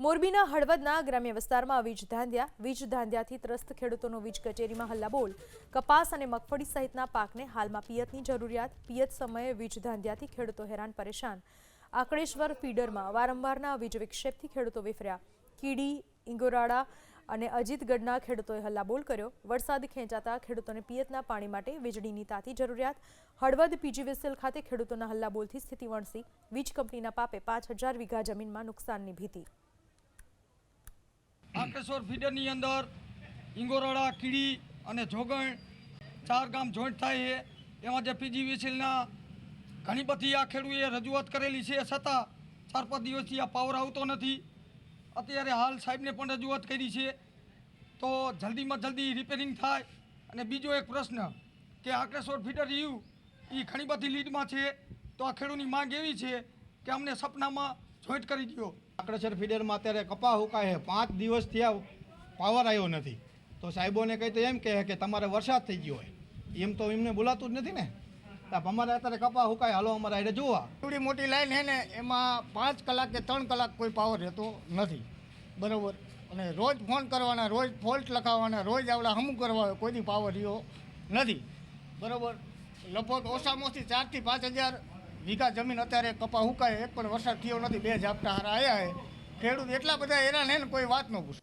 મોરબીના હળવદના ગ્રામ્ય વિસ્તારમાં વીજ ધાંધિયાથી ત્રસ્ત ખેડૂતોનો વીજ કચેરીમાં હલ્લાબોલ। કપાસ અને મગફળી સહિતના પાકને હાલમાં પિયતની જરૂરિયાત। પિયત સમયે વીજ ધાંધિયાથી ખેડૂતો હેરાન પરેશાન। આંકડેશ્વર ફીડરમાં વારંવારના વીજ વિક્ષેપથી ખેડૂતો વિફર્યા। કીડી, ઇંગોરાળા અને અજીતગઢના ખેડૂતોએ હલ્લાબોલ કર્યો। વરસાદ ખેંચાતા ખેડૂતોને પિયતના પાણી માટે વીજળીની તાતી જરૂરિયાત। હળવદ પીજીવીસીએલ ખાતે ખેડૂતોના હલ્લાબોલથી સ્થિતિ વણસી। વીજ કંપનીના પાપે 5000 વીઘા જમીનમાં નુકસાનની ભીતિ। આંકડેશ્વર ફીડરની અંદર ઇંગોરાળા, કીડી અને જોગણ 4 ગામ જોઈન્ટ થાય છે। એમાં જે પીજીવીસીએલના ઘણી બધી આ ખેડૂતોએ રજૂઆત કરેલી છે, છતાં 4-5 દિવસથી આ પાવર આવતો નથી। અત્યારે હાલ સાહેબને પણ રજૂઆત કરી છે તો જલ્દીમાં જલ્દી રિપેરિંગ થાય। અને બીજો એક પ્રશ્ન કે આંકડેશ્વર ફીડર રહ્યું એ ઘણી બધી લીડમાં છે, તો આ ખેડૂતની માંગ એવી છે કે અમને સપનામાં જોઈન્ટ કરી દો। આંકડેશ્વર ફીડરમાં અત્યારે કપા હુકાય 5 દિવસથી આ પાવર આવ્યો નથી, તો સાહેબોને કહી તો એમ કહે કે તમારે વરસાદ થઈ ગયો હોય, એમ તો એમને બોલાતું જ નથી ને। અમારે અત્યારે કપા હુકાય, હાલો અમારે આડે જોવા। થોડી મોટી લાઈન છે ને, એમાં 5 કલાક કે 3 કલાક કોઈ પાવર રહેતો નથી, બરાબર। અને રોજ ફોન કરવાના, રોજ ફોલ્ટ લખાવવાના, રોજ આવડા હમું કરવા, કોઈથી પાવર રહ્યો નથી, બરાબર। લગભગ ઓછામાં ઓછી 4 થી 5000 વીઘા જમીન અત્યારે કપા હુકાય, એક પણ વરસાદ થયો નથી। 2 ઝાપટા હારા આવ્યા છે, ખેડૂત એટલા બધા હેરાન છે ને કોઈ વાત ન પૂછે।